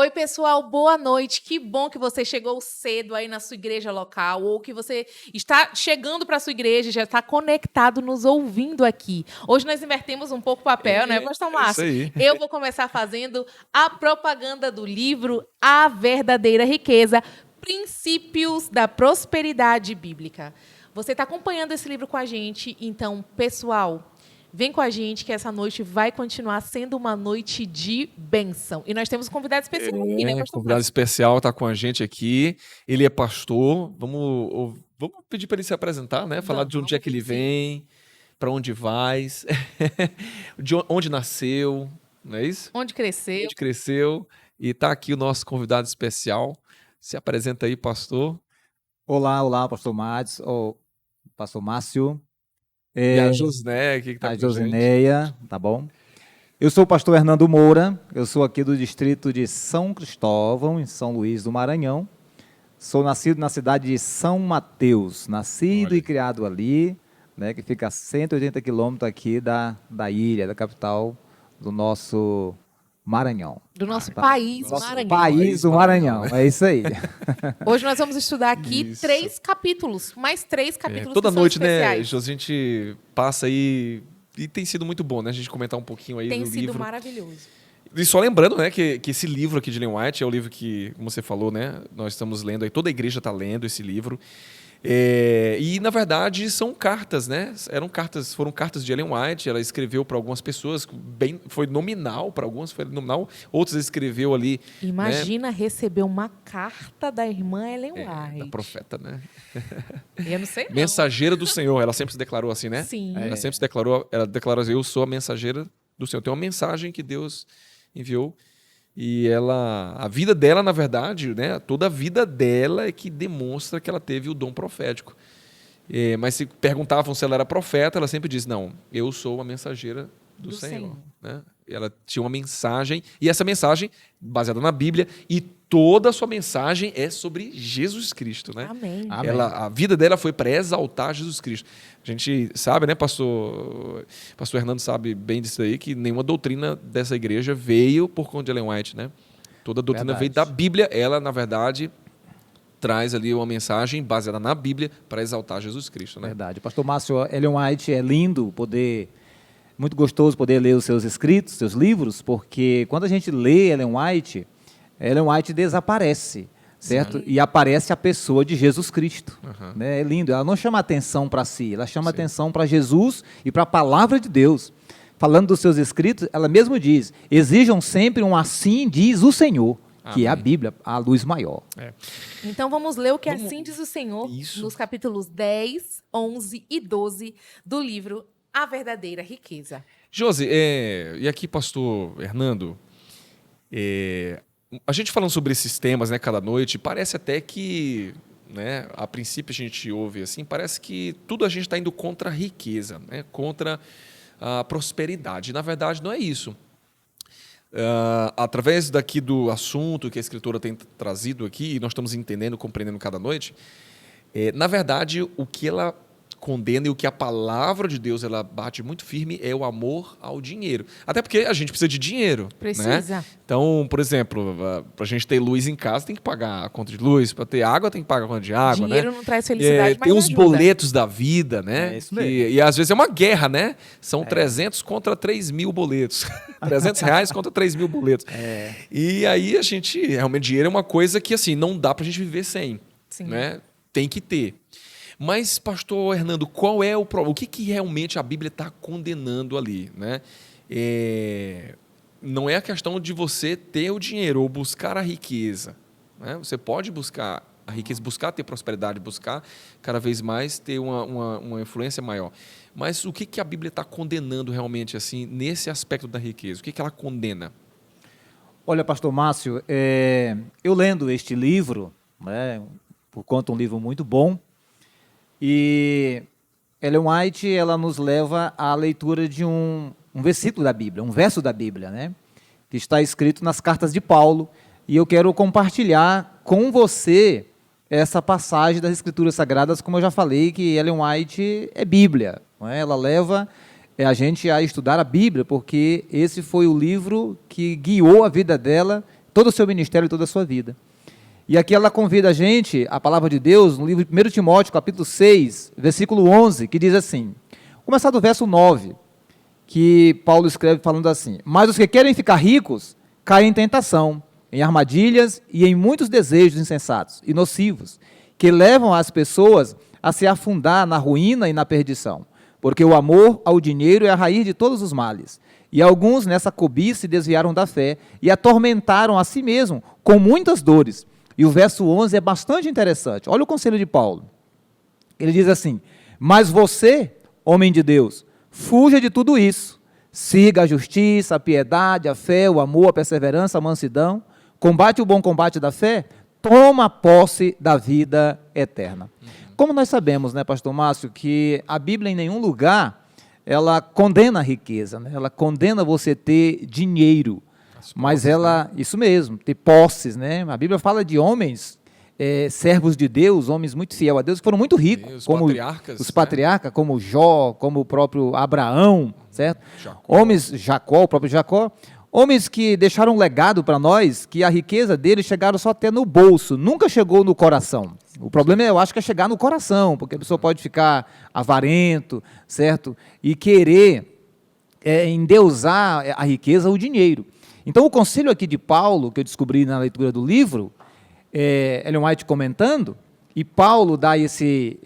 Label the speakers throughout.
Speaker 1: Oi, pessoal, boa noite. Que bom que você chegou cedo aí na sua igreja local ou que você está chegando para a sua igreja e já está conectado, nos ouvindo aqui. Hoje nós invertemos um pouco o papel, né, Pastor Márcio?
Speaker 2: Isso aí.
Speaker 1: Eu vou começar fazendo a propaganda do livro A Verdadeira Riqueza, Princípios da Prosperidade Bíblica. Você está acompanhando esse livro com a gente, então, pessoal, vem com a gente que essa noite vai continuar sendo uma noite de bênção. E nós temos um convidado especial aqui, né, Pastor
Speaker 2: Convidado
Speaker 1: Márcio?
Speaker 2: especial está com a gente aqui. Ele é pastor. Vamos pedir para ele se apresentar, né? Falar de onde é que ele vem, para onde vai, onde nasceu, não é isso?
Speaker 1: Onde cresceu.
Speaker 2: Onde cresceu. E está aqui o nosso convidado especial. Se apresenta aí, pastor.
Speaker 3: Olá, pastor pastor Márcio.
Speaker 2: E a Josneia, que está
Speaker 3: A
Speaker 2: com a gente.
Speaker 3: Josineia, tá bom? Eu sou o pastor Hernando Moura, eu sou aqui do distrito de São Cristóvão, em São Luís do Maranhão. Sou nascido na cidade de São Mateus, nascido
Speaker 2: Olha.
Speaker 3: e criado ali, né, que fica a 180 quilômetros aqui da ilha, da capital do nosso Maranhão.
Speaker 1: Do nosso
Speaker 3: Tá.
Speaker 1: país,
Speaker 3: Nosso
Speaker 1: Maranhão.
Speaker 3: país, o Maranhão, é isso aí.
Speaker 1: Hoje nós vamos estudar aqui
Speaker 2: Isso.
Speaker 1: 3 capítulos, mais 3 capítulos
Speaker 2: Toda
Speaker 1: que são
Speaker 2: noite, né,
Speaker 1: especiais.
Speaker 2: José, a gente passa aí e tem sido muito bom, né? A gente comentar um pouquinho aí
Speaker 1: Tem
Speaker 2: do
Speaker 1: sido
Speaker 2: livro.
Speaker 1: maravilhoso.
Speaker 2: E só lembrando, né, que esse livro aqui de Ellen White é o livro que, como você falou, né, nós estamos lendo aí, toda a igreja está lendo esse livro. E, na verdade, são cartas, né? Foram cartas de Ellen White, ela escreveu para algumas pessoas, foi nominal, para algumas foi nominal, outras escreveu ali.
Speaker 1: Imagina receber uma carta da irmã Ellen White.
Speaker 2: Da profeta, né?
Speaker 1: Eu não sei não.
Speaker 2: Mensageira do Senhor, ela sempre se declarou assim, né?
Speaker 1: Sim.
Speaker 2: Ela sempre ela declarou assim, eu sou a mensageira do Senhor. Tem uma mensagem que Deus enviou e a vida dela, na verdade, né, toda a vida dela é que demonstra que ela teve o dom profético. Mas se perguntavam se ela era profeta, ela sempre diz, não, eu sou a mensageira do Senhor. Né? Ela tinha uma mensagem, e essa mensagem, baseada na Bíblia, e toda a sua mensagem é sobre Jesus Cristo. Né?
Speaker 1: Amém.
Speaker 3: Amém.
Speaker 2: A vida dela foi para exaltar Jesus Cristo. A gente sabe, né, pastor Hernando sabe bem disso aí, que nenhuma doutrina dessa igreja veio por conta de Ellen White. Né? Toda a doutrina
Speaker 3: Verdade.
Speaker 2: veio da Bíblia, ela, na verdade, traz ali uma mensagem baseada na Bíblia para exaltar Jesus Cristo. Né?
Speaker 3: Verdade. Pastor Márcio, Ellen White, é lindo muito gostoso poder ler os seus escritos, seus livros, porque quando a gente lê Ellen White desaparece, certo?
Speaker 1: Sim.
Speaker 3: E aparece a pessoa de Jesus Cristo.
Speaker 2: Uhum.
Speaker 3: Né? É lindo. Ela não chama atenção para si, ela chama
Speaker 2: Sim.
Speaker 3: atenção para Jesus e para a palavra de Deus. Falando dos seus escritos, ela mesmo diz, exijam sempre um assim diz o Senhor, que é a
Speaker 2: Amém.
Speaker 3: Bíblia, a luz maior.
Speaker 1: Então vamos ler o que
Speaker 2: Vamos-
Speaker 1: assim diz o Senhor
Speaker 2: Isso.
Speaker 1: nos capítulos 10, 11 e 12 do livro A Verdadeira Riqueza.
Speaker 2: Josi, e aqui, pastor Hernando, a gente falando sobre esses temas, né, cada noite, parece até que, né, a princípio a gente ouve assim, parece que tudo a gente está indo contra a riqueza, né, contra a prosperidade. Na verdade, não é isso. Através daqui do assunto que a Escritura tem trazido aqui, e nós estamos entendendo, compreendendo cada noite, na verdade, o que ela condena e o que a palavra de Deus ela bate muito firme é o amor ao dinheiro. Até porque a gente precisa de dinheiro.
Speaker 1: Precisa.
Speaker 2: Né? Então, por exemplo, para a gente ter luz em casa, tem que pagar a conta de luz. Para ter água, tem que pagar a conta de água.
Speaker 1: Dinheiro
Speaker 2: né?
Speaker 1: não traz felicidade, mas
Speaker 2: tem os
Speaker 1: ajuda.
Speaker 2: boletos da vida, né?
Speaker 3: É isso mesmo.
Speaker 2: E às vezes é uma guerra, né? São 300 contra 3 mil boletos. 300 reais contra 3 mil boletos. E aí a gente, realmente, dinheiro é uma coisa que assim, não dá para a gente viver sem.
Speaker 1: Sim.
Speaker 2: Né? Tem que ter. Mas, pastor Hernando, qual é o problema? O que realmente a Bíblia está condenando ali? Né? Não é a questão de você ter o dinheiro ou buscar a riqueza. Né? Você pode buscar a riqueza, buscar ter prosperidade, buscar cada vez mais ter uma influência maior. Mas o que a Bíblia está condenando realmente assim nesse aspecto da riqueza? O que ela condena?
Speaker 3: Olha, pastor Márcio, eu lendo este livro, né, por conta um livro muito bom, e Ellen White ela nos leva à leitura de um versículo da Bíblia, um verso da Bíblia, né, que está escrito nas cartas de Paulo, e eu quero compartilhar com você essa passagem das Escrituras Sagradas, como eu já falei, que Ellen White é Bíblia, não é? Ela leva a gente a estudar a Bíblia, porque esse foi o livro que guiou a vida dela, todo o seu ministério e toda a sua vida. E aqui ela convida a gente, a palavra de Deus, no livro de 1 Timóteo, capítulo 6, versículo 11, que diz assim, começar do verso 9, que Paulo escreve falando assim, mas os que querem ficar ricos caem em tentação, em armadilhas e em muitos desejos insensatos e nocivos, que levam as pessoas a se afundar na ruína e na perdição, porque o amor ao dinheiro é a raiz de todos os males. E alguns nessa cobiça se desviaram da fé e atormentaram a si mesmos com muitas dores. E o verso 11 é bastante interessante. Olha o conselho de Paulo. Ele diz assim, mas você, homem de Deus, fuja de tudo isso. Siga a justiça, a piedade, a fé, o amor, a perseverança, a mansidão. Combate o bom combate da fé. Toma posse da vida eterna. Como nós sabemos, né, pastor Márcio, que a Bíblia em nenhum lugar, ela condena a riqueza, né? Ela condena você ter dinheiro. Mas ela, isso mesmo, ter posses, né? A Bíblia fala de homens, servos de Deus, homens muito fiéis a Deus, que foram muito ricos, como os patriarcas, como Jó, como o próprio Abraão, certo? Jacó, o próprio Jacó, homens que deixaram um legado para nós, que a riqueza deles chegaram só até no bolso, nunca chegou no coração. O problema, eu acho, que é chegar no coração, porque a pessoa pode ficar avarento, certo? E querer endeusar a riqueza, o dinheiro. Então, o conselho aqui de Paulo, que eu descobri na leitura do livro, Ellen White comentando, e Paulo dá esse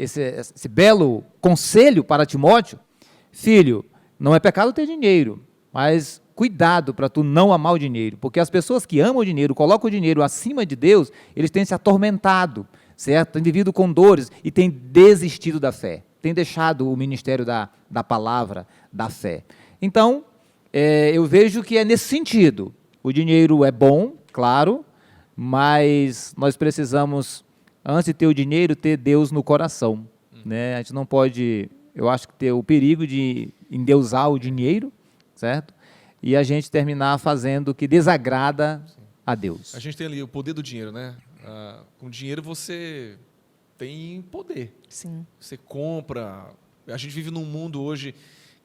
Speaker 3: belo conselho para Timóteo, filho, não é pecado ter dinheiro, mas cuidado para tu não amar o dinheiro, porque as pessoas que amam o dinheiro, colocam o dinheiro acima de Deus, eles têm se atormentado, certo? Têm vivido com dores e têm desistido da fé, têm deixado o ministério da palavra, da fé. Então, eu vejo que é nesse sentido. O dinheiro é bom, claro, mas nós precisamos, antes de ter o dinheiro, ter Deus no coração. Né? A gente não pode, eu acho que ter o perigo de endeusar o dinheiro, certo? E a gente terminar fazendo o que desagrada a Deus.
Speaker 2: A gente tem ali o poder do dinheiro, né? Com dinheiro você tem poder.
Speaker 1: Sim.
Speaker 2: Você compra. A gente vive num mundo hoje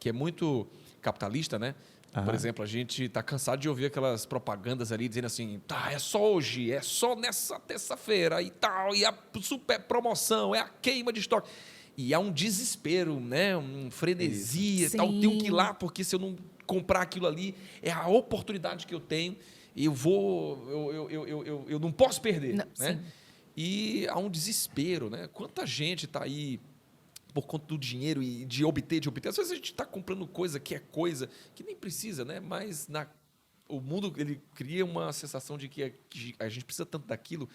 Speaker 2: que é muito capitalista, né? Por exemplo, a gente está cansado de ouvir aquelas propagandas ali dizendo assim, tá, é só hoje, é só nessa terça-feira e tal, e a super promoção, é a queima de estoque. E há um desespero, né? Um frenesi e tal, tenho que ir lá, porque se eu não comprar aquilo ali, é a oportunidade que eu tenho, e eu não posso perder, não, né? E há um desespero, né? Quanta gente está aí por conta do dinheiro e de obter. Às vezes a gente está comprando coisa que nem precisa, né? Mas o mundo ele cria uma sensação de que a gente precisa tanto daquilo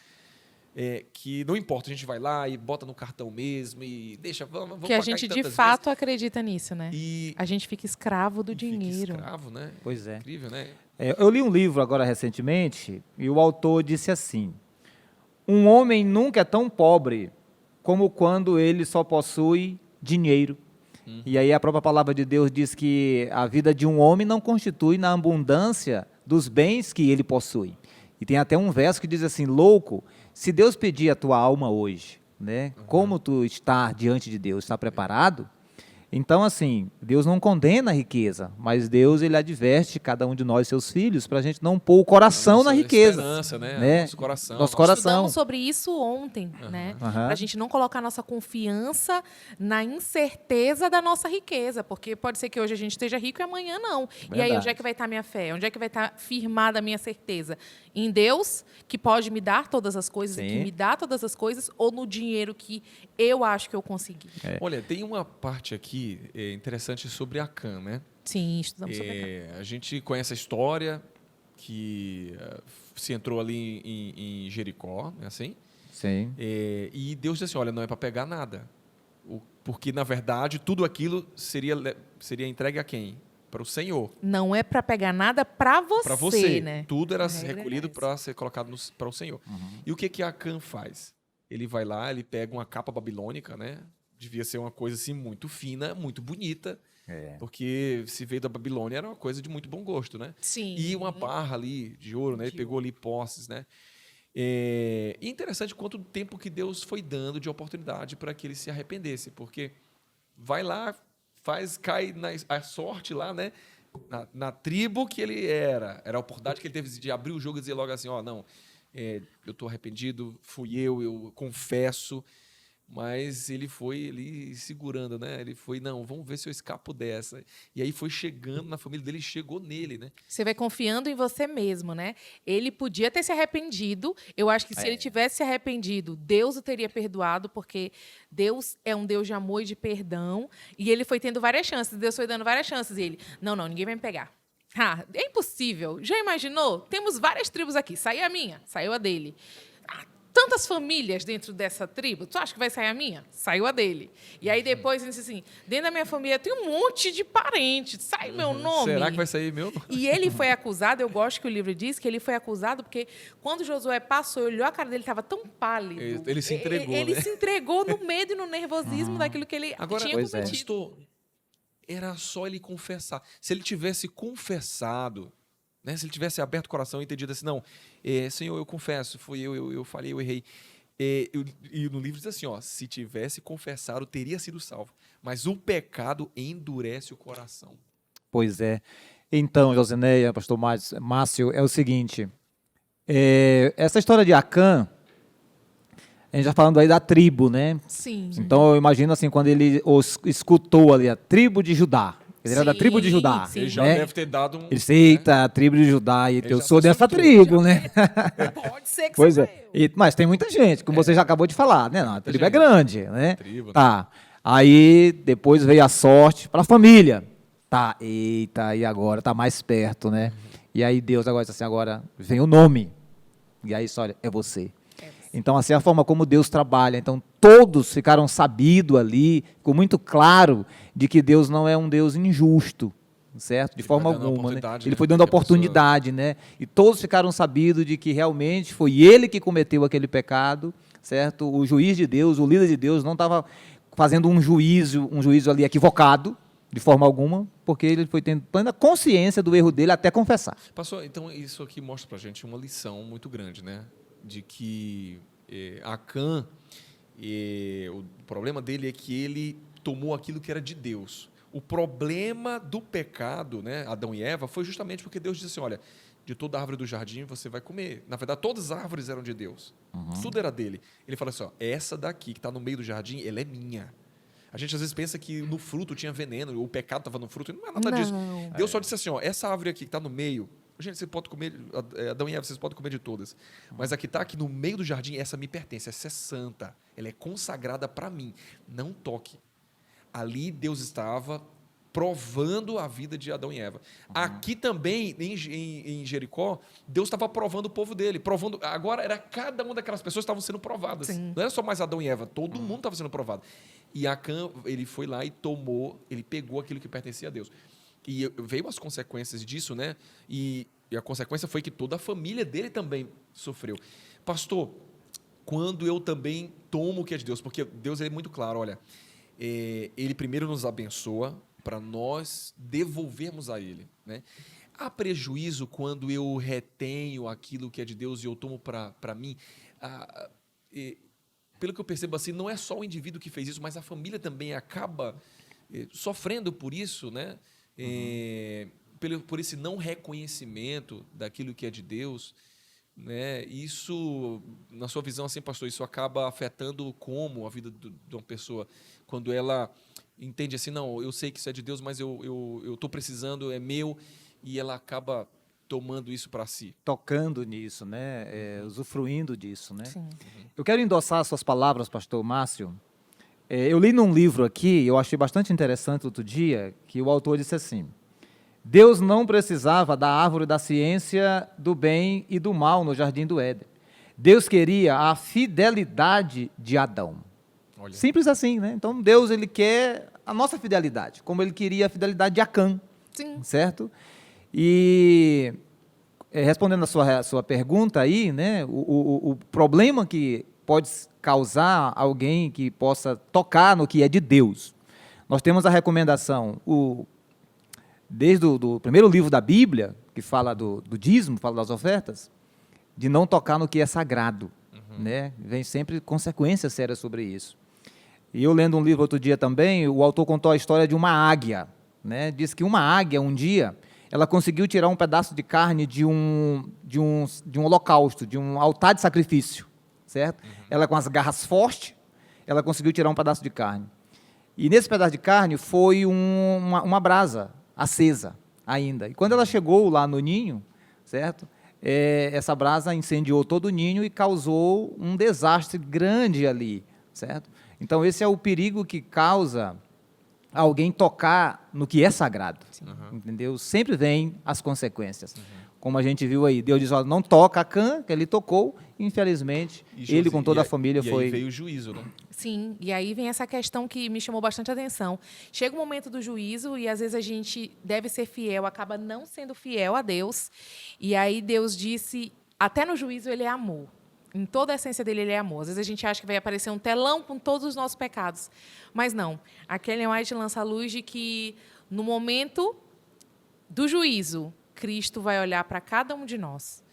Speaker 2: que não importa, a gente vai lá e bota no cartão mesmo e deixa, vamos
Speaker 1: que a gente de fato vezes. Acredita nisso, né?
Speaker 2: E
Speaker 1: a gente fica escravo do dinheiro.
Speaker 2: Fica escravo, né?
Speaker 3: Pois é.
Speaker 2: Incrível, né?
Speaker 3: Eu li um livro agora recentemente e o autor disse assim, um homem nunca é tão pobre como quando ele só possui dinheiro. E aí a própria palavra de Deus diz que a vida de um homem não constitui na abundância dos bens que ele possui. E tem até um verso que diz assim, louco, se Deus pedir a tua alma hoje, né, como tu está diante de Deus, está preparado? Então, assim, Deus não condena a riqueza, mas Deus, ele adverte cada um de nós, seus filhos, para a gente não pôr o coração na riqueza.
Speaker 2: Né? Nosso coração.
Speaker 3: Nosso coração.
Speaker 1: Estudamos sobre isso ontem, né? Para a gente não colocar nossa confiança na incerteza da nossa riqueza, porque pode ser que hoje a gente esteja rico e amanhã não. Verdade. E aí, onde é que vai estar a minha fé? Onde é que vai estar firmada a minha certeza? Em Deus, que pode me dar todas as coisas, e que me dá todas as coisas, ou no dinheiro que eu acho que eu consegui?
Speaker 2: Olha, tem uma parte aqui interessante sobre Acã, né?
Speaker 1: Sim, estudamos sobre Acã.
Speaker 2: A gente conhece a história que se entrou ali em Jericó, é assim?
Speaker 3: Sim.
Speaker 2: E Deus disse assim, olha, não é para pegar nada. Porque, na verdade, tudo aquilo seria entregue a quem? Para o Senhor.
Speaker 1: Não é para pegar nada para você,
Speaker 2: né? Tudo era recolhido para ser colocado para o Senhor. E o que Acã faz? Ele vai lá, ele pega uma capa babilônica, né? Devia ser uma coisa assim muito fina, muito bonita, porque se veio da Babilônia era uma coisa de muito bom gosto, né?
Speaker 1: Sim.
Speaker 2: E uma barra ali de ouro, né? Ele pegou ali posses, né? E é interessante quanto tempo que Deus foi dando de oportunidade para que ele se arrependesse, porque vai lá, cai a sorte lá, né? na tribo que ele era a oportunidade que ele teve de abrir o jogo e dizer logo assim, ó, não, eu estou arrependido, fui eu confesso, mas ele foi ali segurando, né? Ele foi, não, vamos ver se eu escapo dessa. E aí foi chegando na família dele e chegou nele, né?
Speaker 1: Você vai confiando em você mesmo, né? Ele podia ter se arrependido. Eu acho que se ele tivesse se arrependido, Deus o teria perdoado, porque Deus é um Deus de amor e de perdão. E ele foi tendo várias chances. Deus foi dando várias chances. E ele, não, ninguém vai me pegar. Ah, é impossível. Já imaginou? Temos várias tribos aqui. Saiu a minha, saiu a dele. Tantas famílias dentro dessa tribo, tu acha que vai sair a minha? Saiu a dele. E aí depois, ele disse assim, dentro da minha família tem um monte de parentes, sai meu nome.
Speaker 2: Será que vai sair meu?
Speaker 1: E ele foi acusado, eu gosto que o livro diz que ele foi acusado porque quando Josué passou, olhou a cara dele, estava tão pálido.
Speaker 2: Ele se entregou,
Speaker 1: Ele
Speaker 2: né?
Speaker 1: se entregou no medo e no nervosismo daquilo que ele
Speaker 2: Agora,
Speaker 1: tinha
Speaker 3: pois é.
Speaker 1: cometido.
Speaker 2: pastor, era só ele confessar. Se ele tivesse confessado, né? Se ele tivesse aberto o coração e entendido assim, não, Senhor, eu confesso, fui eu falhei, eu errei. E no livro diz assim, ó, se tivesse confessado, teria sido salvo. Mas o pecado endurece o coração.
Speaker 3: Pois é. Então, Josineia, pastor Márcio, é o seguinte, essa história de Acã, a gente já falando aí da tribo, né?
Speaker 1: Sim.
Speaker 3: Então, eu imagino assim, quando ele escutou ali a tribo de Judá, ele era da tribo de Judá.
Speaker 1: Sim.
Speaker 2: Ele já
Speaker 3: né?
Speaker 2: deve ter dado um...
Speaker 3: Ele disse, eita, a tribo de Judá, e
Speaker 2: Ele
Speaker 3: eu
Speaker 2: já
Speaker 3: sou
Speaker 2: pensou
Speaker 3: dessa
Speaker 2: em tudo,
Speaker 3: tribo, né?
Speaker 1: Pode ser que
Speaker 3: Pois
Speaker 1: seja
Speaker 3: é.
Speaker 1: eu.
Speaker 3: Mas tem muita gente, como você já acabou de falar, né? Não, a tribo é
Speaker 2: gente.
Speaker 3: grande, né?
Speaker 2: Tribo, né?
Speaker 3: Tá. Aí depois veio a sorte para a família. Tá, eita, e agora tá mais perto, né? E aí Deus agora disse assim, agora vem o nome. E aí só olha, é você. Então, assim, a forma como Deus trabalha. Então, todos ficaram sabidos ali, ficou muito claro de que Deus não é um Deus injusto, certo? De
Speaker 2: Ele
Speaker 3: forma
Speaker 2: vai dando a
Speaker 3: alguma, né?
Speaker 2: oportunidade,
Speaker 3: Ele
Speaker 2: né,
Speaker 3: foi dando
Speaker 2: que a pessoa-
Speaker 3: oportunidade, né? E todos ficaram sabidos de que realmente foi ele que cometeu aquele pecado, certo? O juiz de Deus, o líder de Deus, não estava fazendo um juízo ali equivocado, de forma alguma, porque ele foi tendo plena consciência do erro dele até confessar.
Speaker 2: Pastor, então isso aqui mostra pra gente uma lição muito grande, né? De que Acã, o problema dele é que ele tomou aquilo que era de Deus. O problema do pecado, né, Adão e Eva, foi justamente porque Deus disse assim, olha, de toda árvore do jardim você vai comer. Na verdade, todas as árvores eram de Deus. Tudo era dele. Ele fala assim, ó, essa daqui que está no meio do jardim, ela é minha. A gente às vezes pensa que no fruto tinha veneno, o pecado estava no fruto, e não é nada disso. Deus só disse assim, ó, essa árvore aqui que está no meio, gente, você pode comer, Adão e Eva, vocês podem comer de todas. Mas aqui está, aqui no meio do jardim, essa me pertence, essa é santa, ela é consagrada para mim, não toque. Ali Deus estava provando a vida de Adão e Eva. Aqui também, em Jericó, Deus estava provando o povo dele. Agora, era cada uma daquelas pessoas que estavam sendo provadas.
Speaker 1: Sim.
Speaker 2: Não era só mais Adão e Eva, todo mundo estava sendo provado. E Acã, ele foi lá e ele pegou aquilo que pertencia a Deus. E veio as consequências disso, né? E a consequência foi que toda a família dele também sofreu. Pastor, quando eu também tomo o que é de Deus, porque Deus é muito claro, olha, ele primeiro nos abençoa para nós devolvermos a ele, né? Há prejuízo quando eu retenho aquilo que é de Deus e eu tomo para mim? Pelo que eu percebo assim, não é só o indivíduo que fez isso, mas a família também acaba sofrendo por isso, né? Por esse não reconhecimento daquilo que é de Deus, né? Isso, na sua visão assim, pastor, isso acaba afetando como a vida de uma pessoa, quando ela entende assim, não, eu sei que isso é de Deus, mas eu estou precisando, é meu, e ela acaba tomando isso para si.
Speaker 3: Tocando nisso, né? Usufruindo disso, né?
Speaker 1: Sim.
Speaker 3: Eu quero endossar suas palavras, pastor Márcio. Eu li num livro aqui, eu achei bastante interessante outro dia, que o autor disse assim, Deus não precisava da árvore da ciência do bem e do mal no jardim do Éden. Deus queria a fidelidade de Adão.
Speaker 2: Olha.
Speaker 3: Simples assim, né? Então Deus, ele quer a nossa fidelidade, como ele queria a fidelidade de Acã,
Speaker 1: Sim.
Speaker 3: certo? E respondendo a sua pergunta aí, né? O problema que pode causar alguém que possa tocar no que é de Deus. Nós temos a recomendação, desde o primeiro livro da Bíblia, que fala do dízimo, fala das ofertas, de não tocar no que é sagrado. Né? Vem sempre consequências sérias sobre isso. E eu lendo um livro outro dia também, o autor contou a história de uma águia. né, diz que uma águia, um dia, ela conseguiu tirar um pedaço de carne de um holocausto, de um altar de sacrifício, certo? Ela com as garras fortes, ela conseguiu tirar um pedaço de carne. E nesse pedaço de carne foi uma brasa acesa ainda. E quando ela chegou lá no ninho, certo? Essa brasa incendiou todo o ninho e causou um desastre grande ali, certo? Então esse é o perigo que causa alguém tocar no que é sagrado, entendeu? Sempre vem as consequências. Como a gente viu aí, Deus diz, olha, não toca a Cã, que ele tocou, infelizmente, ele com toda a família foi...
Speaker 2: E aí veio o juízo, né?
Speaker 1: Sim, e aí vem essa questão que me chamou bastante atenção. Chega o momento do juízo e às vezes a gente deve ser fiel, acaba não sendo fiel a Deus. E aí Deus disse, até no juízo ele é amor. Em toda a essência dele, ele é amor. Às vezes a gente acha que vai aparecer um telão com todos os nossos pecados. Mas não. A Ellen White lança a luz de que no momento do juízo, Cristo vai olhar para cada um de nós.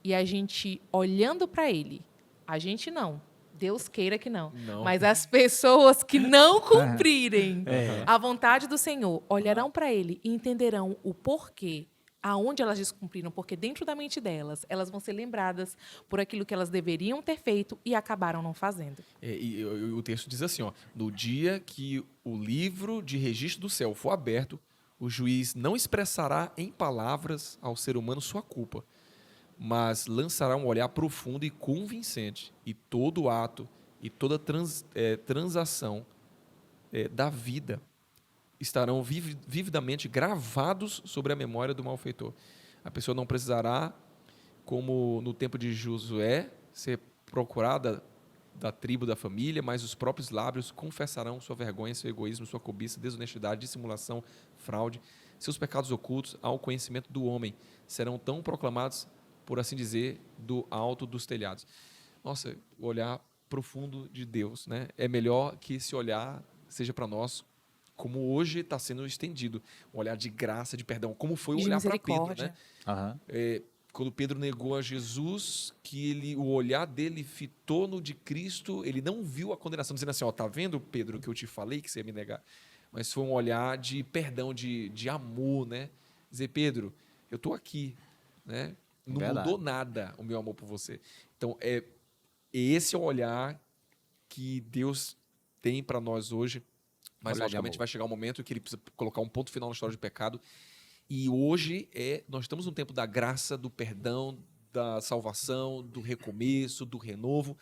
Speaker 1: E a gente olhando para ele, a gente não, Deus queira que não. Mas as pessoas que não cumprirem a vontade do Senhor olharão para ele e entenderão o porquê, aonde elas descumpriram, porque dentro da mente delas, elas vão ser lembradas por aquilo que elas deveriam ter feito e acabaram não fazendo.
Speaker 2: E o texto diz assim, ó, no dia que o livro de registro do céu for aberto, o juiz não expressará em palavras ao ser humano sua culpa, mas lançará um olhar profundo e convincente, e todo ato e toda transação da vida estarão vividamente gravados sobre a memória do malfeitor. A pessoa não precisará, como no tempo de Josué, ser procurada da tribo da família, mas os próprios lábios confessarão sua vergonha, seu egoísmo, sua cobiça, desonestidade, dissimulação, fraude. Seus pecados ocultos ao conhecimento do homem serão tão proclamados, por assim dizer, do alto dos telhados. Nossa, o olhar profundo de Deus, né? É melhor que esse olhar seja para nós como hoje está sendo estendido, um olhar de graça, de perdão, como foi o olhar para Pedro, né? Quando Pedro negou a Jesus, que o olhar dele fitou no de Cristo, ele não viu a condenação, dizendo assim, ó, tá vendo, Pedro, que eu te falei que você ia me negar? Mas foi um olhar de perdão, de amor, né? Dizer, Pedro, eu estou aqui, né? Não mudou nada o meu amor por você. Então, esse é o olhar que Deus tem para nós hoje, mas logicamente vai chegar um momento que ele precisa colocar um ponto final na história de pecado. E hoje nós estamos num tempo da graça, do perdão, da salvação, do recomeço, do renovo.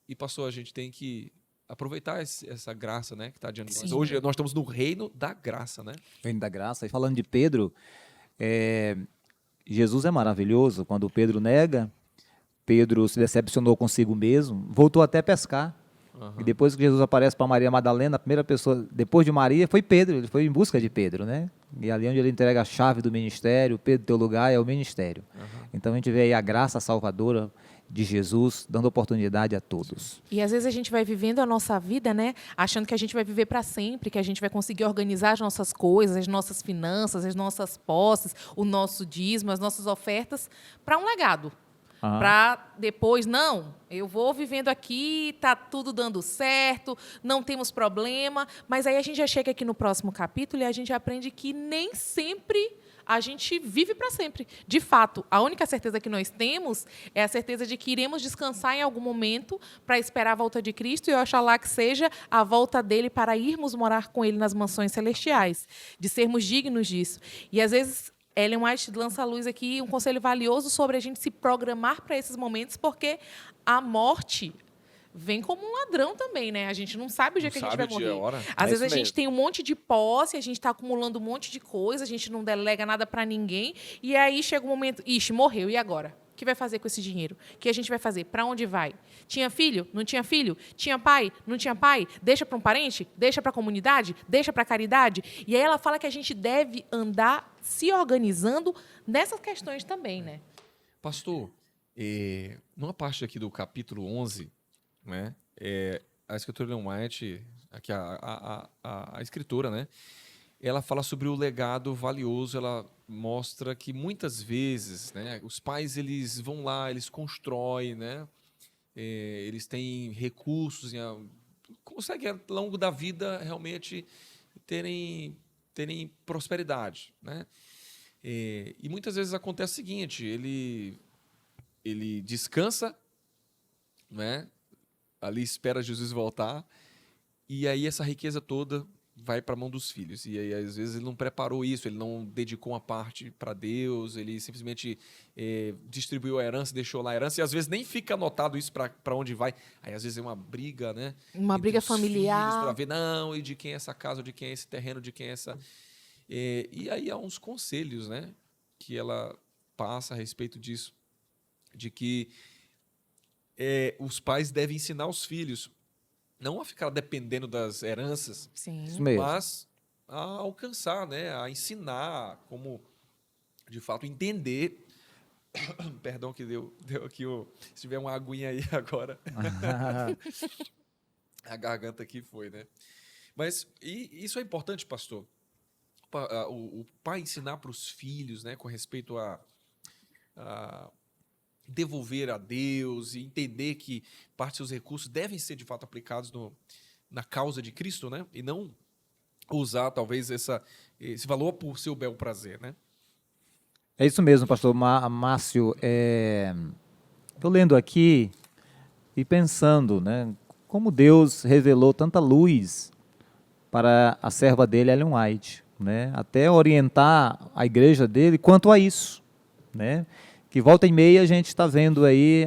Speaker 2: E, pastor, a gente tem que aproveitar essa graça, né, que está diante de nós. Hoje nós estamos no reino da graça, né?
Speaker 3: Reino da graça. E falando de Pedro, Jesus é maravilhoso. Quando Pedro nega, Pedro se decepcionou consigo mesmo, voltou até a pescar. E depois que Jesus aparece para Maria Madalena, a primeira pessoa, depois de Maria, foi Pedro. Ele foi em busca de Pedro, né? E ali onde ele entrega a chave do ministério, Pedro, teu lugar é o ministério. Então a gente vê aí a graça salvadora de Jesus dando oportunidade a todos.
Speaker 1: E às vezes a gente vai vivendo a nossa vida, né, achando que a gente vai viver para sempre, que a gente vai conseguir organizar as nossas coisas, as nossas finanças, as nossas posses, o nosso dízimo, as nossas ofertas para um legado. Para depois, não, eu vou vivendo aqui, está tudo dando certo, não temos problema, mas aí a gente já chega aqui no próximo capítulo e a gente aprende que nem sempre a gente vive para sempre. De fato, a única certeza que nós temos é a certeza de que iremos descansar em algum momento para esperar a volta de Cristo e oxalá que seja a volta dele para irmos morar com ele nas mansões celestiais, de sermos dignos disso. E às vezes Ellen White lança à luz aqui um conselho valioso sobre a gente se programar para esses momentos, porque a morte vem como um ladrão também, né? A gente não sabe o dia que a gente vai morrer. Às vezes a gente tem um monte de posse, a gente está acumulando um monte de coisa, a gente não delega nada para ninguém, e aí chega um momento, ixi, morreu, e agora? O que vai fazer com esse dinheiro? O que a gente vai fazer? Para onde vai? Tinha filho? Não tinha filho? Tinha pai? Não tinha pai? Deixa para um parente? Deixa para a comunidade? Deixa para a caridade? E aí ela fala que a gente deve andar se organizando nessas questões também, né?
Speaker 2: Pastor, numa parte aqui do capítulo 11, né, a escritora Ellen White, aqui a escritora, né, ela fala sobre o legado valioso. Ela mostra que muitas vezes, né, os pais eles vão lá, eles constroem, né, eles têm recursos, conseguem ao longo da vida realmente terem terem prosperidade, né? E muitas vezes acontece o seguinte, ele descansa, né? Ali espera Jesus voltar, e aí essa riqueza toda vai para a mão dos filhos. E aí, às vezes, ele não preparou isso, ele não dedicou uma parte para Deus, ele simplesmente distribuiu a herança, deixou lá a herança, e às vezes nem fica anotado isso para onde vai. Aí, às vezes, é uma briga, né?
Speaker 1: Uma
Speaker 2: entre
Speaker 1: briga
Speaker 2: os
Speaker 1: familiar.
Speaker 2: para ver, não, e de quem é essa casa, de quem é esse terreno, de quem é essa... E aí há uns conselhos, né? Que ela passa a respeito disso, de que os pais devem ensinar os filhos não a ficar dependendo das heranças,
Speaker 1: Sim.
Speaker 3: Isso mesmo.
Speaker 2: mas a alcançar, né? A ensinar como, de fato, entender. Perdão que deu aqui se tiver uma aguinha aí agora. A garganta aqui foi, né? Mas isso é importante, pastor. O pai ensinar para os filhos, né, com respeito a devolver a Deus e entender que parte dos seus recursos devem ser de fato aplicados na causa de Cristo, né? E não usar talvez esse valor por seu bel prazer, né?
Speaker 3: É isso mesmo, pastor Márcio. Estou lendo aqui e pensando, né, como Deus revelou tanta luz para a serva dele, Ellen White, né, até orientar a igreja dele quanto a isso, né? Que volta e meia a gente está vendo aí,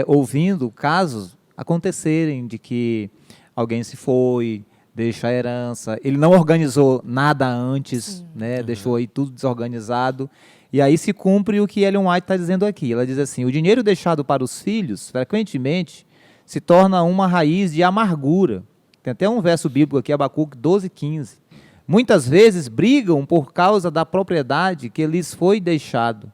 Speaker 3: ouvindo casos acontecerem de que alguém se foi, deixa a herança, ele não organizou nada antes, né? Deixou aí tudo desorganizado, e aí se cumpre o que Ellen White está dizendo aqui. Ela diz assim: o dinheiro deixado para os filhos, frequentemente, se torna uma raiz de amargura. Tem até um verso bíblico aqui, Abacuque 12:15. Muitas vezes brigam por causa da propriedade que lhes foi deixado.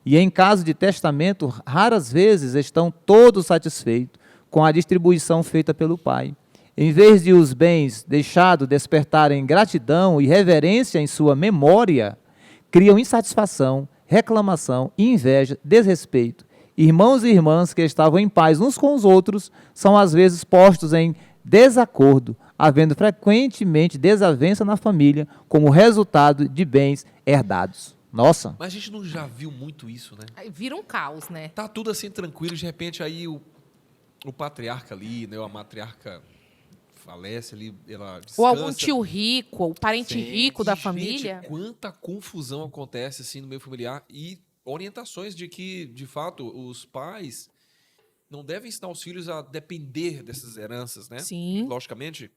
Speaker 3: E em caso de testamento, raras vezes estão todos satisfeitos com a distribuição feita pelo pai. Em vez de os bens deixados despertarem gratidão e reverência em sua memória, criam insatisfação, reclamação, inveja, desrespeito. Irmãos e irmãs que estavam em paz uns com os outros são às vezes postos em desacordo, havendo frequentemente desavença na família como resultado de bens herdados. Nossa.
Speaker 2: Mas a gente não já viu muito isso, né?
Speaker 1: Aí vira um caos, né?
Speaker 2: Tá tudo assim tranquilo, de repente aí o patriarca ali, né, a matriarca falece ali, ela descansa.
Speaker 1: Ou algum tio rico, ou parente
Speaker 2: Sim.
Speaker 1: rico da
Speaker 2: Gente,
Speaker 1: família.
Speaker 2: Quanta confusão acontece assim no meio familiar e orientações de que, de fato, os pais não devem ensinar os filhos a depender dessas heranças, né?
Speaker 1: Sim.
Speaker 2: Logicamente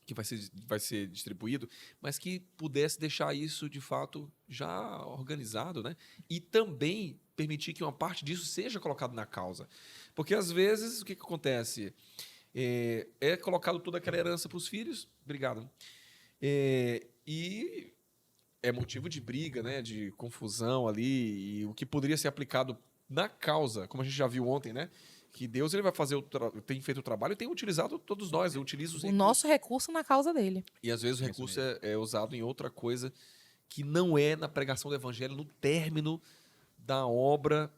Speaker 2: que vai ser distribuído, mas que pudesse deixar isso, de fato, já organizado, né? E também permitir que uma parte disso seja colocado na causa. Porque, às vezes, o que acontece? É colocado toda aquela herança para os filhos, obrigado, e é motivo de briga, né? De confusão ali, e o que poderia ser aplicado na causa, como a gente já viu ontem, né? Que Deus ele vai fazer tem feito o trabalho e tem utilizado todos nós, utiliza os
Speaker 1: O
Speaker 2: recursos.
Speaker 1: nosso recurso na causa dele.
Speaker 2: E às vezes o recurso é usado em outra coisa que não é na pregação do evangelho, no término da obra,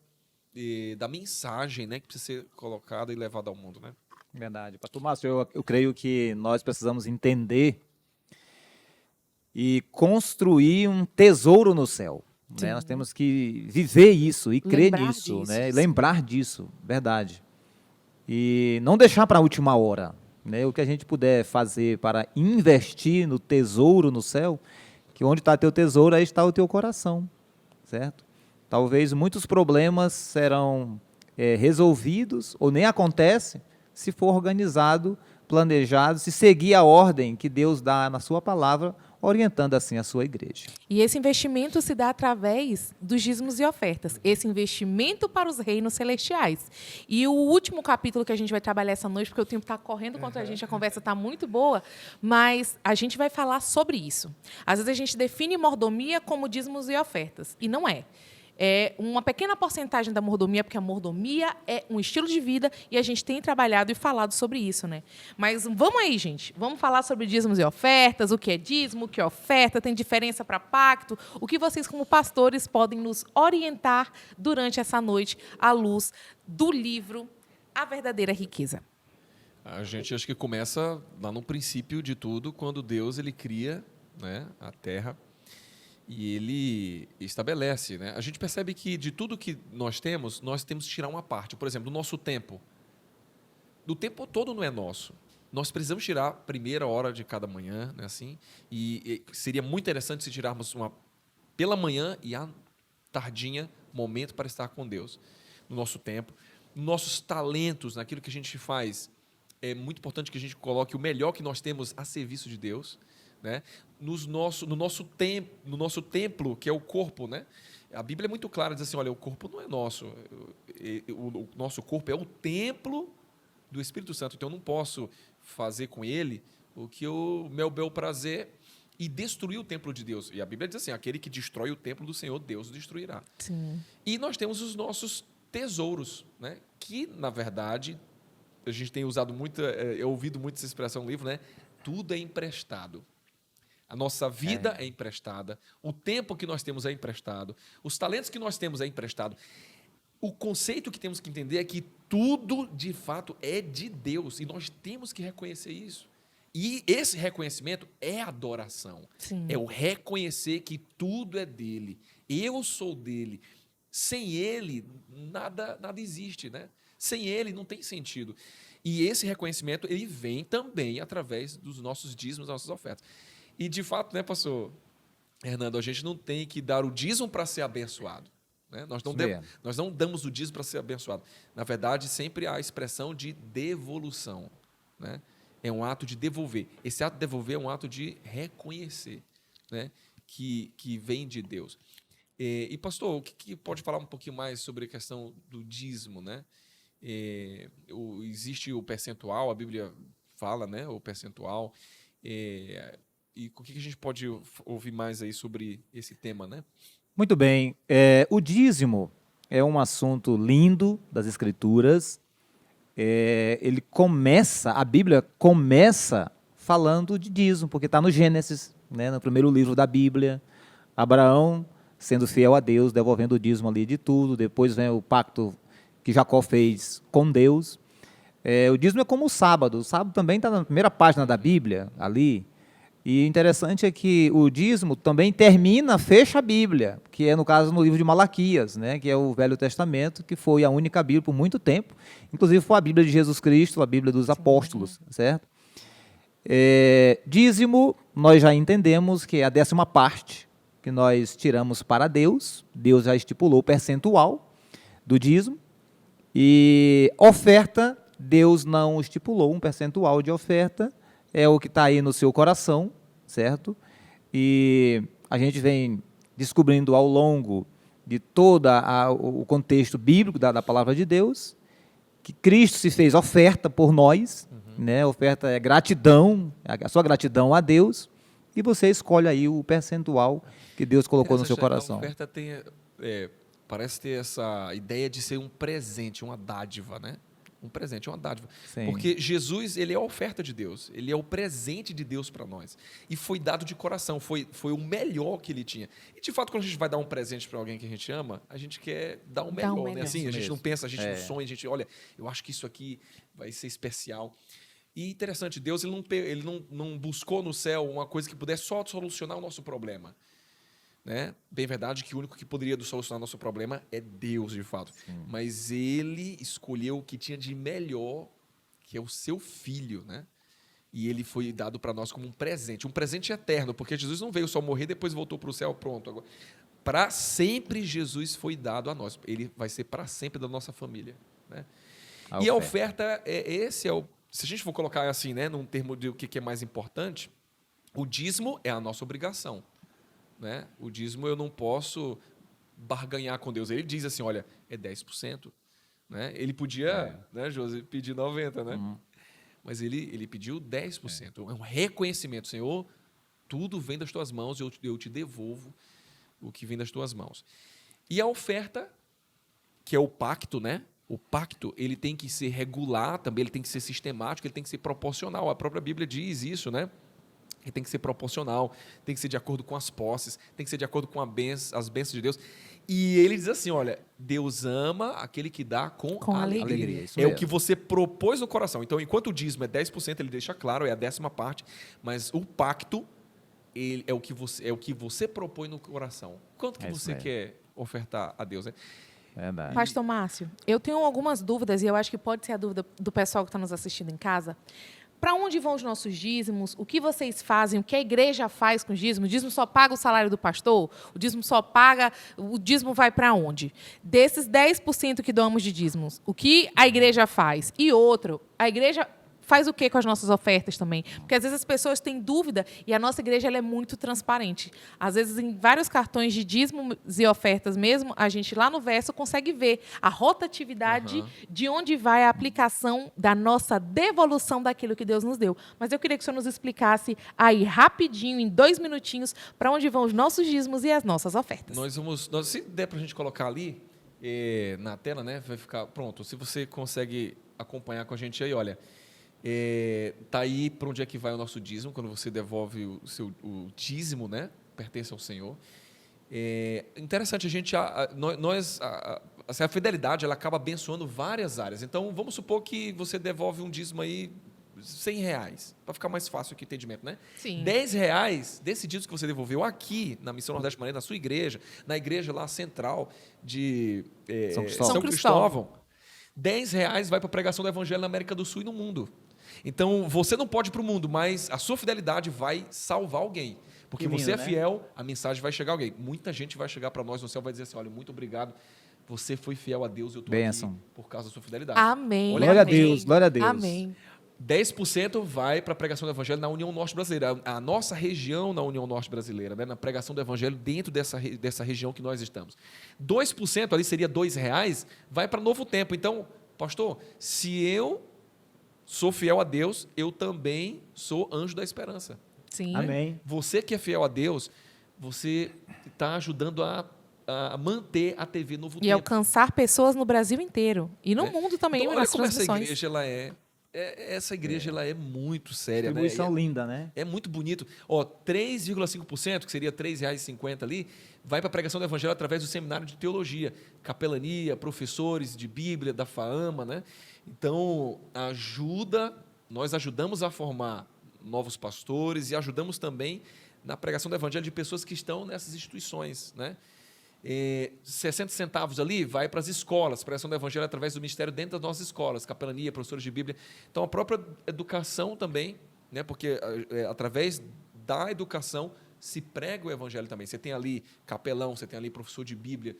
Speaker 2: da mensagem, né, que precisa ser colocada e levada ao mundo, né?
Speaker 3: Verdade. Pastor Márcio, eu creio que nós precisamos entender e construir um tesouro no céu. Né? Nós temos que viver isso e crer
Speaker 1: Lembrar
Speaker 3: nisso,
Speaker 1: disso,
Speaker 3: né?
Speaker 1: sim.
Speaker 3: Lembrar disso, verdade. E não deixar para a última hora. Né? O que a gente puder fazer para investir no tesouro no céu, que onde está teu tesouro, aí está o teu coração, certo? Talvez muitos problemas serão resolvidos ou nem acontecem se for organizado, planejado, se seguir a ordem que Deus dá na sua palavra, orientando assim a sua igreja.
Speaker 1: E esse investimento se dá através dos dízimos e ofertas. Esse investimento para os reinos celestiais. E o último capítulo que a gente vai trabalhar essa noite, porque o tempo está correndo contra a gente, a conversa está muito boa, mas a gente vai falar sobre isso. Às vezes a gente define mordomia como dízimos e ofertas, e não é. É uma pequena porcentagem da mordomia, porque a mordomia é um estilo de vida e a gente tem trabalhado e falado sobre isso, né? Mas vamos aí, gente. Vamos falar sobre dízimos e ofertas, o que é dízimo, o que é oferta, tem diferença para pacto, o que vocês, como pastores, podem nos orientar durante essa noite à luz do livro A Verdadeira Riqueza.
Speaker 2: A gente acho que começa lá no princípio de tudo, quando Deus ele cria né, a terra, e ele estabelece, né? A gente percebe que de tudo que nós temos que tirar uma parte. Por exemplo, do nosso tempo. Do tempo todo não é nosso. Nós precisamos tirar a primeira hora de cada manhã, né, assim? E seria muito interessante se tirarmos uma pela manhã e à tardinha, momento para estar com Deus. No nosso tempo, nossos talentos, naquilo que a gente faz, é muito importante que a gente coloque o melhor que nós temos a serviço de Deus, né? No nosso templo, que é o corpo, né? A Bíblia é muito clara, diz assim, olha, o corpo não é nosso, o nosso corpo é o templo do Espírito Santo, então eu não posso fazer com ele o que o meu bel prazer e destruir o templo de Deus. E a Bíblia diz assim, aquele que destrói o templo do Senhor, Deus o destruirá.
Speaker 1: Sim.
Speaker 2: E nós temos os nossos tesouros, né? Que, na verdade, a gente tem usado muito, ouvido muito essa expressão no livro, né? Tudo é emprestado. A nossa vida é emprestada, o tempo que nós temos é emprestado, os talentos que nós temos é emprestado. O conceito que temos que entender é que tudo, de fato, é de Deus, e nós temos que reconhecer isso. E esse reconhecimento é adoração.
Speaker 1: Sim.
Speaker 2: É o reconhecer que tudo é dele. Eu sou dele. Sem ele, nada existe, né? Sem ele, não tem sentido. E esse reconhecimento, ele vem também através dos nossos dízimos, das nossas ofertas. E, de fato, né, pastor Hernando, a gente não tem que dar o dízimo para ser abençoado. Né? Nós não damos o dízimo para ser abençoado. Na verdade, sempre há a expressão de devolução, né? É um ato de devolver. Esse ato de devolver é um ato de reconhecer, né, que vem de Deus. E pastor, o que pode falar um pouquinho mais sobre a questão do dízimo, né? Existe o percentual, a Bíblia fala, né, o percentual. E o que a gente pode ouvir mais aí sobre esse tema, né?
Speaker 3: Muito bem. O dízimo é um assunto lindo das Escrituras. A Bíblia começa falando de dízimo, porque está no Gênesis, né, no primeiro livro da Bíblia. Abraão, sendo fiel a Deus, devolvendo o dízimo ali de tudo. Depois vem o pacto que Jacó fez com Deus. O dízimo é como o sábado. O sábado também está na primeira página da Bíblia, ali. E interessante é que o dízimo também fecha a Bíblia, que é, no caso, no livro de Malaquias, né, que é o Velho Testamento, que foi a única Bíblia por muito tempo. Inclusive, foi a Bíblia de Jesus Cristo, a Bíblia dos apóstolos, certo? Dízimo, nós já entendemos que é a 10ª parte que nós tiramos para Deus. Deus já estipulou o percentual do dízimo. E oferta, Deus não estipulou um percentual de oferta, é o que está aí no seu coração, certo? E a gente vem descobrindo ao longo de todo o contexto bíblico da palavra de Deus, que Cristo se fez oferta por nós, né? Oferta é gratidão, a sua gratidão a Deus, e você escolhe aí o percentual que Deus colocou no seu coração.
Speaker 2: A oferta parece ter essa ideia de ser um presente, uma dádiva, né? Um presente, uma dádiva.
Speaker 3: Sim.
Speaker 2: Porque Jesus, ele é a oferta de Deus, ele é o presente de Deus para nós. E foi dado de coração, foi o melhor que ele tinha. E, de fato, quando a gente vai dar um presente para alguém que a gente ama, a gente quer dar o melhor, né? Assim, a gente não pensa, a gente não sonha, a gente, olha, eu acho que isso aqui vai ser especial. E interessante, Deus ele não buscou no céu uma coisa que pudesse só solucionar o nosso problema. Né? Bem verdade que o único que poderia solucionar nosso problema é Deus, de fato. Sim. Mas ele escolheu o que tinha de melhor, que é o seu filho, né? E ele foi dado para nós como um presente eterno, porque Jesus não veio só morrer e depois voltou para o céu, pronto. Para sempre Jesus foi dado a nós. Ele vai ser para sempre da nossa família, né? A oferta, se a gente for colocar assim, né, num termo de o que é mais importante, o dízimo é a nossa obrigação. Né? O dízimo eu não posso barganhar com Deus. Ele diz assim, olha, é 10%. Né? Ele podia, né, José, pedir 90%, né? Uhum. Mas ele pediu 10%. É um reconhecimento, Senhor, tudo vem das tuas mãos, eu te devolvo o que vem das tuas mãos. E a oferta, que é o pacto, né? O pacto, ele tem que ser regular também, ele tem que ser sistemático, ele tem que ser proporcional. A própria Bíblia diz isso, né? Ele tem que ser proporcional, tem que ser de acordo com as posses, tem que ser de acordo com as bênçãos de Deus. E ele diz assim, olha, Deus ama aquele que dá com alegria. É o que você propôs no coração. Então, enquanto o dízimo é 10%, ele deixa claro, é a 10ª parte, mas o pacto é o que você propõe no coração. Quanto que
Speaker 3: É isso
Speaker 2: você
Speaker 3: mesmo.
Speaker 2: quer ofertar a Deus, né?
Speaker 3: Verdade.
Speaker 1: Pastor Márcio, eu tenho algumas dúvidas e eu acho que pode ser a dúvida do pessoal que está nos assistindo em casa. Para onde vão os nossos dízimos? O que vocês fazem? O que a igreja faz com o dízimo? O dízimo só paga o salário do pastor? O dízimo só paga... O dízimo vai para onde? Desses 10% que doamos de dízimos, o que a igreja faz? E outro, a igreja faz o que com as nossas ofertas também? Porque às vezes as pessoas têm dúvida e a nossa igreja ela é muito transparente. Às vezes, em vários cartões de dízimos e ofertas mesmo, a gente lá no verso consegue ver a rotatividade de onde vai a aplicação da nossa devolução daquilo que Deus nos deu. Mas eu queria que o senhor nos explicasse aí rapidinho, em 2 minutinhos, para onde vão os nossos dízimos e as nossas ofertas.
Speaker 2: Se der para a gente colocar ali na tela, né? Vai ficar pronto. Se você consegue acompanhar com a gente aí, olha... tá aí para onde é que vai o nosso dízimo, quando você devolve o dízimo, né? Pertence ao Senhor. Interessante, a fidelidade ela acaba abençoando várias áreas. Então, vamos supor que você devolve um dízimo aí R$100, para ficar mais fácil aqui o entendimento, né?
Speaker 1: Sim.
Speaker 2: R$10 desse dízimo que você devolveu aqui, na Missão Nordeste Maranhão, na sua igreja, na igreja lá central de São Cristóvão. R$10 vai para a pregação do Evangelho na América do Sul e no mundo. Então, você não pode ir para o mundo, mas a sua fidelidade vai salvar alguém. Porque
Speaker 3: Que
Speaker 2: você
Speaker 3: lindo,
Speaker 2: é
Speaker 3: né?
Speaker 2: fiel, a mensagem vai chegar a alguém. Muita gente vai chegar para nós no céu e vai dizer assim, olha, muito obrigado, você foi fiel a Deus, eu estou aqui
Speaker 3: Bênção.
Speaker 2: por causa da sua fidelidade.
Speaker 1: Amém.
Speaker 3: Glória a
Speaker 1: amém.
Speaker 3: Deus, glória a Deus.
Speaker 1: Amém.
Speaker 2: 10% vai para a pregação do Evangelho na União Norte Brasileira, a nossa região na União Norte Brasileira, né? Na pregação do Evangelho dentro dessa região que nós estamos. 2%, ali seria R$2, vai para Novo Tempo. Então, pastor, se eu sou fiel a Deus, eu também sou anjo da esperança.
Speaker 1: Sim.
Speaker 3: Amém.
Speaker 2: Você que é fiel a Deus, você está ajudando a manter a TV Novo
Speaker 1: E
Speaker 2: Tempo.
Speaker 1: alcançar pessoas no Brasil inteiro. E no mundo também,
Speaker 2: Então, olha
Speaker 1: nas
Speaker 2: como essa
Speaker 1: transmissões.
Speaker 2: igreja ela essa igreja ela é muito séria, né?
Speaker 3: Distribuição linda, né?
Speaker 2: É muito bonito. 3,5%, que seria R$3,50 ali, vai para a pregação do Evangelho através do seminário de teologia, capelania, professores de Bíblia, da FAAMA, né? Então, nós ajudamos a formar novos pastores e ajudamos também na pregação do Evangelho de pessoas que estão nessas instituições, né? 60 centavos ali vai para as escolas, pregação do Evangelho através do ministério dentro das nossas escolas, capelania, professores de Bíblia. Então, a própria educação também, né? Porque através da educação se prega o Evangelho também. Você tem ali capelão, você tem ali professor de Bíblia,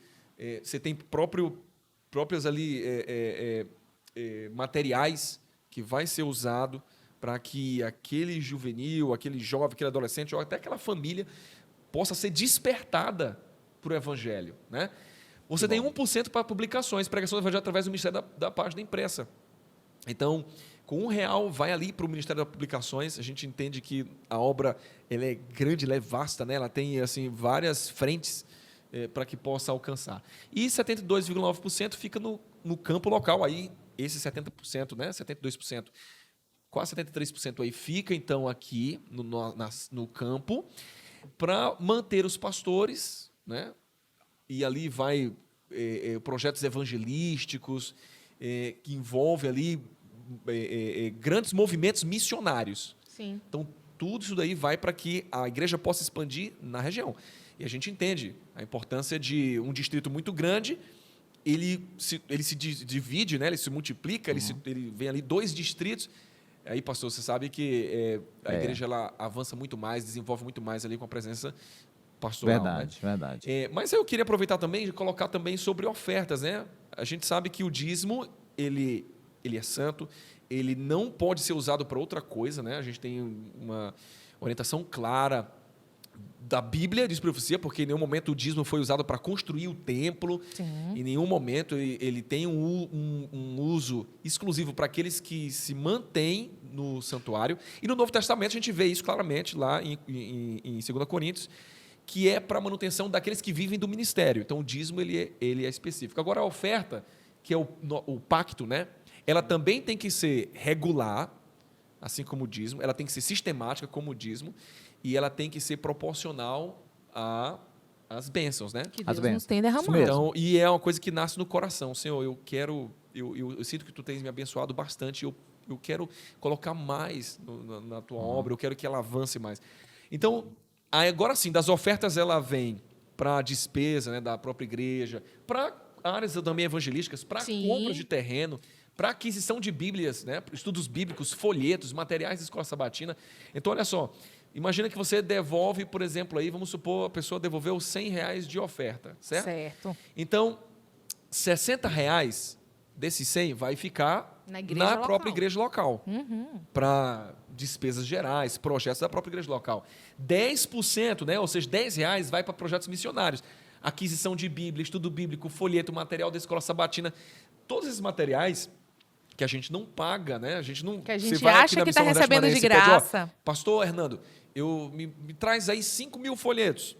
Speaker 2: você tem próprios ali materiais que vai ser usado para que aquele juvenil, aquele jovem, aquele adolescente, ou até aquela família possa ser despertada para o Evangelho, né? Você tem 1% para publicações, pregação do Evangelho através do Ministério da Página Impressa. Então, com R$1 vai ali para o Ministério das Publicações. A gente entende que a obra ela é grande, ela é vasta, né? Ela tem assim várias frentes para que possa alcançar. E 72,9% fica no campo local. Aí, esse 70%, né? 72%, quase 73% aí fica, então, aqui no campo para manter os pastores, né? E ali vai projetos evangelísticos que envolvem ali grandes movimentos missionários.
Speaker 1: Sim.
Speaker 2: Então, tudo isso daí vai para que a igreja possa expandir na região. E a gente entende a importância de um distrito muito grande, ele se divide, né? Ele se multiplica, ele vem ali 2 distritos. Aí, pastor, você sabe que a igreja ela avança muito mais, desenvolve muito mais ali com a presença pastoral.
Speaker 3: Verdade,
Speaker 2: né?
Speaker 3: verdade.
Speaker 2: Mas eu queria aproveitar também e colocar também sobre ofertas, né? A gente sabe que o dízimo, ele é santo, ele não pode ser usado para outra coisa, né? A gente tem uma orientação clara da Bíblia, diz profecia, porque em nenhum momento o dízimo foi usado para construir o templo.
Speaker 1: Sim.
Speaker 2: Em nenhum momento ele tem um uso exclusivo para aqueles que se mantêm no santuário. E no Novo Testamento a gente vê isso claramente lá em 2 Coríntios, que é para a manutenção daqueles que vivem do ministério. Então o dízimo ele é específico. Agora a oferta, que é o pacto, né? Ela também tem que ser regular, assim como o dízimo, ela tem que ser sistemática como o dízimo, e ela tem que ser proporcional às bênçãos, né?
Speaker 1: Que
Speaker 3: As
Speaker 1: Deus
Speaker 3: bênçãos.
Speaker 1: nos tem derramado.
Speaker 3: Isso mesmo.
Speaker 2: Então, e é uma coisa que nasce no coração. Senhor, eu sinto que tu tens me abençoado bastante, eu quero colocar mais na tua obra, eu quero que ela avance mais. Então, Aí, agora sim, das ofertas ela vem para despesa, né, da própria igreja, para áreas também evangelísticas, para
Speaker 1: Sim.
Speaker 2: compra de terreno, para aquisição de bíblias, né, estudos bíblicos, folhetos, materiais de escola sabatina. Então, olha só, imagina que você devolve, por exemplo, aí, vamos supor, a pessoa devolveu R$100 de oferta, certo?
Speaker 1: Certo.
Speaker 2: Então, R$60 desses 100 vai ficar
Speaker 1: Na igreja local.
Speaker 2: própria igreja local,
Speaker 1: Uhum.
Speaker 2: para despesas gerais, projetos da própria igreja local. 10%, né, ou seja, R$10 vai para projetos missionários. Aquisição de Bíblia, estudo bíblico, folheto, material da escola sabatina. Todos esses materiais que a gente não paga, né? A gente não.
Speaker 1: Que a gente
Speaker 2: você vai aqui
Speaker 1: acha
Speaker 2: na
Speaker 1: que
Speaker 2: Missão
Speaker 1: está
Speaker 2: Nordeste
Speaker 1: recebendo
Speaker 2: Maranhense
Speaker 1: de
Speaker 2: e pede, ó,
Speaker 1: graça.
Speaker 2: Pastor Hernando, me traz aí 5.000 folhetos.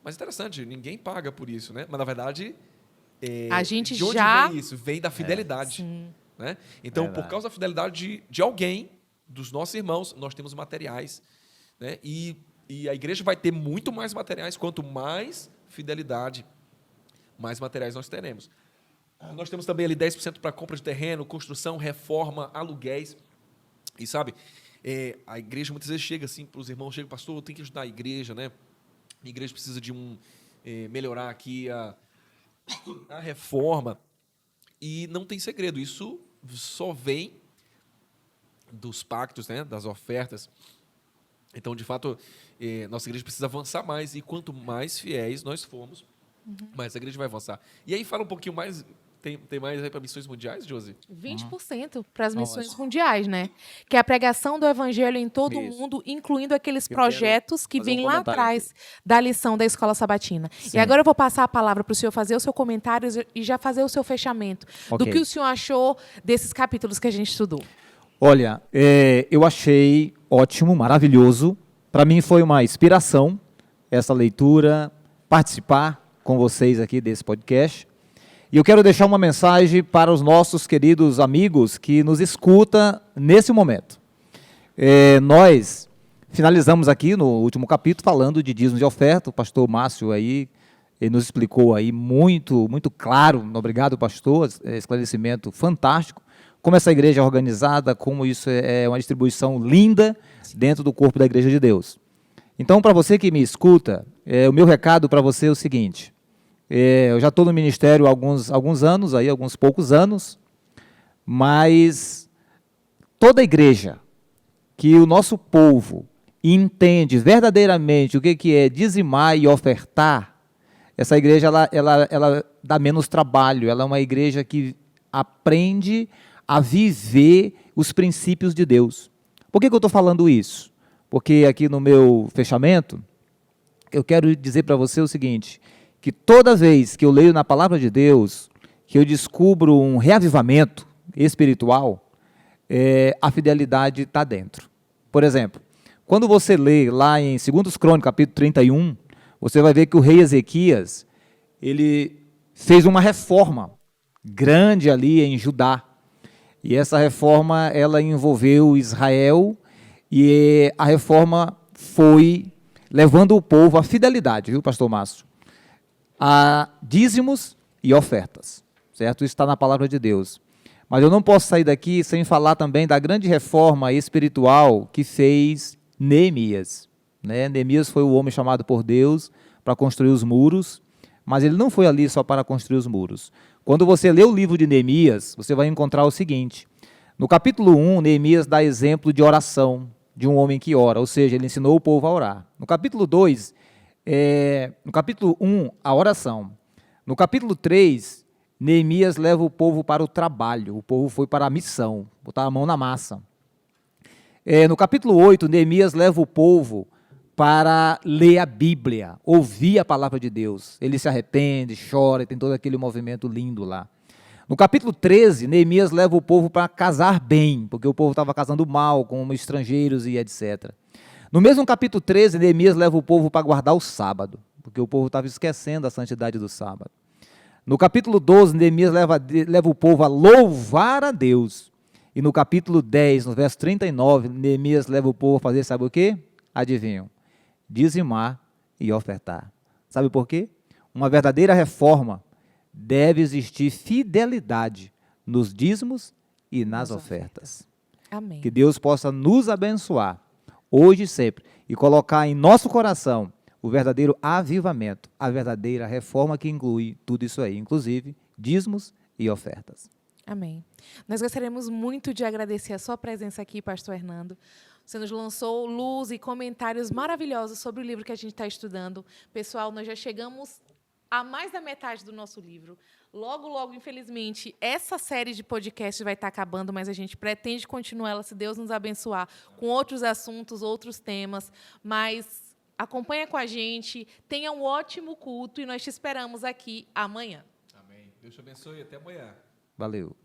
Speaker 2: Mas interessante, ninguém paga por isso, né? Mas, na verdade,
Speaker 1: A gente
Speaker 2: de onde
Speaker 1: já-
Speaker 2: vem isso? Vem da fidelidade.
Speaker 1: Sim.
Speaker 2: Né? Então,
Speaker 3: Verdade.
Speaker 2: por causa da fidelidade de alguém, dos nossos irmãos, nós temos materiais. Né? E a igreja vai ter muito mais materiais. Quanto mais fidelidade, mais materiais nós teremos. Nós temos também ali 10% para compra de terreno, construção, reforma, aluguéis. E sabe, a igreja muitas vezes chega assim para os irmãos, chega, pastor, eu tenho que ajudar a igreja, né? A igreja precisa de melhorar aqui a reforma. E não tem segredo, isso só vem dos pactos, né? Das ofertas. Então, de fato, nossa igreja precisa avançar mais, e quanto mais fiéis nós formos, mais a igreja vai avançar. E aí fala um pouquinho mais, tem mais aí para missões mundiais, Josi?
Speaker 1: 20% para as missões
Speaker 3: Ótimo.
Speaker 1: mundiais, né? Que é a pregação do evangelho em todo o
Speaker 2: Isso.
Speaker 1: mundo, incluindo aqueles
Speaker 3: Eu
Speaker 1: projetos que
Speaker 3: fazer um
Speaker 1: vêm lá
Speaker 3: comentário
Speaker 1: atrás da lição da escola sabatina.
Speaker 3: Sim.
Speaker 1: E agora eu vou passar a palavra para o senhor fazer o seu comentário e já fazer o seu fechamento do
Speaker 3: Ok.
Speaker 1: que o senhor achou desses capítulos que a gente estudou.
Speaker 3: Olha, eu achei ótimo, maravilhoso. Para mim foi uma inspiração essa leitura, participar com vocês aqui desse podcast. E eu quero deixar uma mensagem para os nossos queridos amigos que nos escutam nesse momento. Nós finalizamos aqui no último capítulo falando de dízimos de oferta. O pastor Márcio aí ele nos explicou aí muito, muito claro. Obrigado, pastor, esclarecimento fantástico. Como essa igreja é organizada, como isso é uma distribuição linda dentro do corpo da Igreja de Deus. Então, para você que me escuta, o meu recado para você é o seguinte: eu já estou no ministério há alguns anos, alguns poucos anos, mas toda igreja que o nosso povo entende verdadeiramente o que é dizimar e ofertar, essa igreja ela dá menos trabalho, ela é uma igreja que aprende a viver os princípios de Deus. Por que eu estou falando isso? Porque aqui no meu fechamento, eu quero dizer para você o seguinte, que toda vez que eu leio na palavra de Deus, que eu descubro um reavivamento espiritual, a fidelidade está dentro. Por exemplo, quando você lê lá em 2 Crônicas, capítulo 31, você vai ver que o rei Ezequias, ele fez uma reforma grande ali em Judá. E essa reforma, ela envolveu Israel, e a reforma foi levando o povo à fidelidade, viu, pastor Márcio? A dízimos e ofertas, certo? Isso está na palavra de Deus. Mas eu não posso sair daqui sem falar também da grande reforma espiritual que fez Neemias. Né? Neemias foi o homem chamado por Deus para construir os muros, mas ele não foi ali só para construir os muros. Quando você lê o livro de Neemias, você vai encontrar o seguinte: no capítulo 1, Neemias dá exemplo de oração, de um homem que ora, ou seja, ele ensinou o povo a orar. No capítulo 2, no capítulo 1, a oração. No capítulo 3, Neemias leva o povo para o trabalho, o povo foi para a missão, botar a mão na massa. No capítulo 8, Neemias leva o povo para ler a Bíblia, ouvir a palavra de Deus. Ele se arrepende, chora, tem todo aquele movimento lindo lá. No capítulo 13, Neemias leva o povo para casar bem, porque o povo estava casando mal, com estrangeiros e etc. No mesmo capítulo 13, Neemias leva o povo para guardar o sábado, porque o povo estava esquecendo a santidade do sábado. No capítulo 12, Neemias leva o povo a louvar a Deus. E no capítulo 10, no verso 39, Neemias leva o povo a fazer, sabe o quê? Adivinham? Dizimar e ofertar. Sabe por quê? Uma verdadeira reforma deve existir fidelidade nos dízimos e nas ofertas.
Speaker 1: Amém.
Speaker 3: Que Deus possa nos abençoar hoje e sempre, e colocar em nosso coração o verdadeiro avivamento, a verdadeira reforma que inclui tudo isso aí, inclusive dízimos e ofertas.
Speaker 1: Amém. Nós gostaríamos muito de agradecer a sua presença aqui, pastor Hernando. Você nos lançou luz e comentários maravilhosos sobre o livro que a gente está estudando. Pessoal, nós já chegamos a mais da metade do nosso livro. Logo, logo, infelizmente, essa série de podcasts vai estar acabando, mas a gente pretende continuar ela, se Deus nos abençoar, com outros assuntos, outros temas. Mas acompanha com a gente, tenha um ótimo culto e nós te esperamos aqui amanhã.
Speaker 2: Amém. Deus te abençoe e até amanhã.
Speaker 3: Valeu.